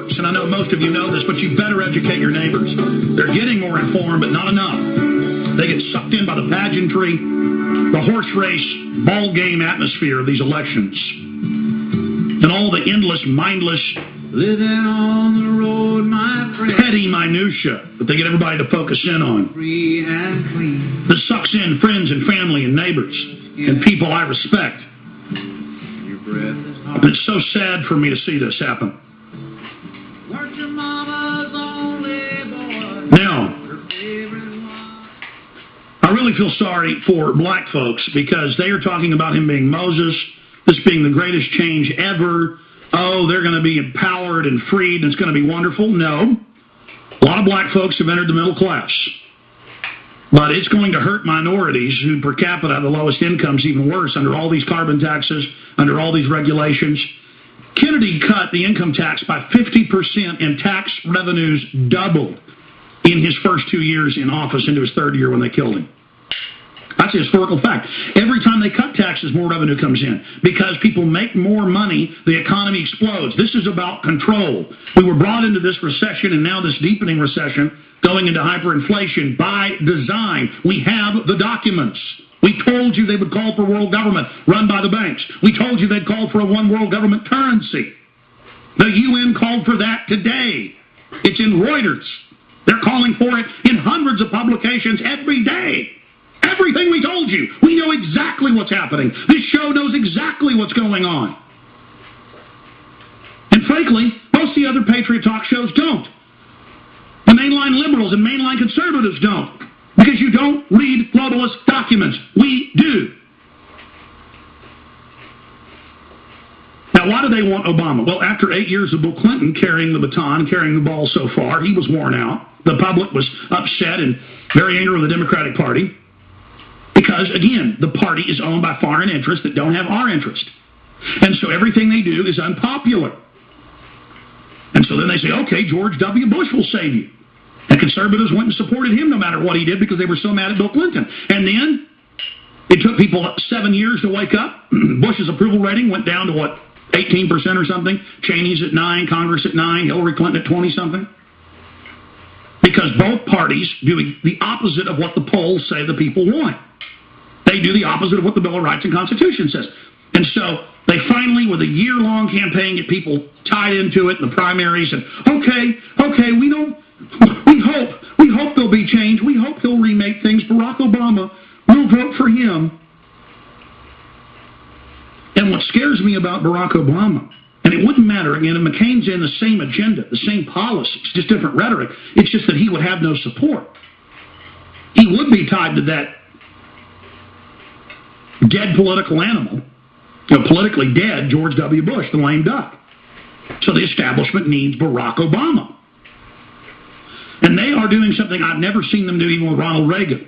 And I know most of you know this, but you better educate your neighbors. They're getting more informed, but not enough. They get sucked in by the pageantry, the horse race, ball game atmosphere of these elections, and all the endless, mindless, living on the road, my friend, petty minutia that they get everybody to focus in on. Free and clean. This sucks in friends and family and neighbors and people I respect. Your breath is hot. It's so sad for me to see this happen. Your mama's only boy. Now, I really feel sorry for black folks because they are talking about him being Moses, this being the greatest change ever. Oh, they're going to be empowered and freed and it's going to be wonderful. No. A lot of black folks have entered the middle class. But it's going to hurt minorities who per capita have the lowest incomes even worse under all these carbon taxes, under all these regulations. Kennedy cut the income tax by 50% and tax revenues doubled in his first 2 years in office into his third year when they killed him. That's a historical fact. Every time they cut taxes, more revenue comes in. Because people make more money, the economy explodes. This is about control. We were brought into this recession and now this deepening recession going into hyperinflation by design. We have the documents. We told you they would call for world government run by the banks. We told you they'd call for a one world government currency. The UN called for that today. It's in Reuters. They're calling for it in hundreds of publications every day. Everything we told you. We know exactly what's happening. This show knows exactly what's going on. And frankly, most of the other Patriot Talk shows don't. The mainline liberals and mainline conservatives don't. Because you don't read globalist documents. We do. Now, why do they want Obama? Well, after 8 years of Bill Clinton carrying the baton, carrying the ball so far, he was worn out. The public was upset and very angry with the Democratic Party. Because, again, the party is owned by foreign interests that don't have our interest. And so everything they do is unpopular. And so then they say, okay, George W. Bush will save you. And conservatives went and supported him no matter what he did because they were so mad at Bill Clinton. And then it took people 7 years to wake up. Bush's approval rating went down to, 18% or something? Cheney's at 9%, Congress at 9%, Hillary Clinton at 20-something? Because both parties do the opposite of what the polls say the people want. They do the opposite of what the Bill of Rights and Constitution says. And so they finally, with a year-long campaign, get people tied into it in the primaries. And, okay, we hope there'll be change. We hope he'll remake things. Barack Obama, we'll vote for him. And what scares me about Barack Obama, and it wouldn't matter, again, if McCain's in the same agenda, the same policies, just different rhetoric, it's just that he would have no support. He would be tied to that dead political animal, politically dead George W. Bush, the lame duck. So the establishment needs Barack Obama. And they are doing something I've never seen them do even with Ronald Reagan.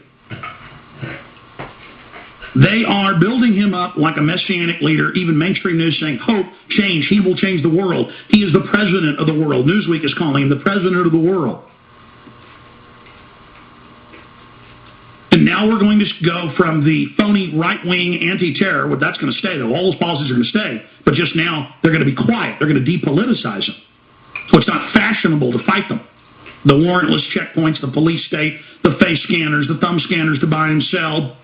They are building him up like a messianic leader, even mainstream news saying, hope, change, he will change the world. He is the president of the world. Newsweek is calling him the president of the world. And now we're going to go from the phony right-wing anti-terror, well, that's going to stay, though. All those policies are going to stay. But just now, they're going to be quiet. They're going to depoliticize them. So it's not fashionable to fight them. The warrantless checkpoints, the police state, the face scanners, the thumb scanners to buy and sell,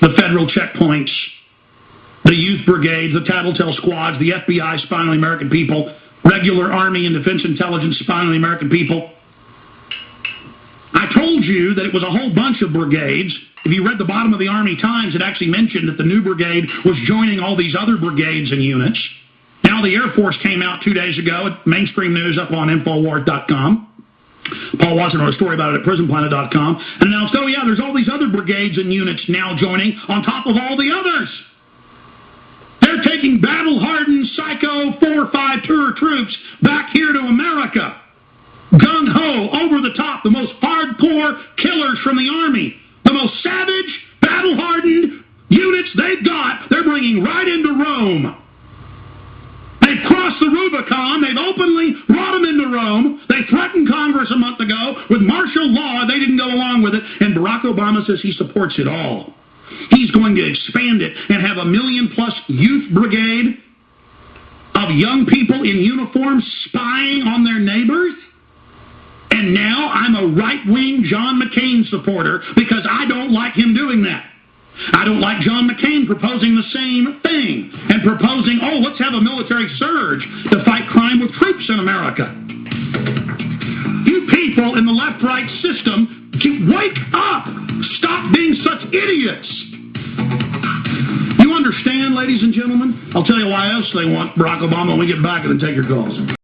the federal checkpoints, the youth brigades, the tattletale squads, the FBI spying on the American people, regular Army and Defense Intelligence spying on the American people. I told you that it was a whole bunch of brigades. If you read the bottom of the Army Times, it actually mentioned that the new brigade was joining all these other brigades and units. Now the Air Force came out 2 days ago at mainstream news up on INFOWARS.com. Paul Watson wrote a story about it at PrisonPlanet.com and announced, oh yeah, there's all these other brigades and units now joining on top of all the others. They're taking battle-hardened, psycho 4-5 tour troops back here to America. Gung-ho, over the top, the most hardcore killers from the Army. The most savage, battle-hardened units they've got, they're bringing right into Rome. They've crossed the Rubicon. They've openly brought them into Rome. They threatened Congress a month ago with martial law. They didn't go along with it. And Barack Obama says he supports it all. He's going to expand it and have a 1 million+ youth brigade. of young people in uniform spying on their neighbors. And now I'm a right-wing John McCain supporter because I don't like him doing that. I don't like John McCain proposing the same thing and proposing, oh, let's have a military surge to fight crime with troops in America. You people in the left-right system, wake up! Stop being such idiots! You understand, ladies and gentlemen? I'll tell you why else they want Barack Obama when we get back and then take your calls.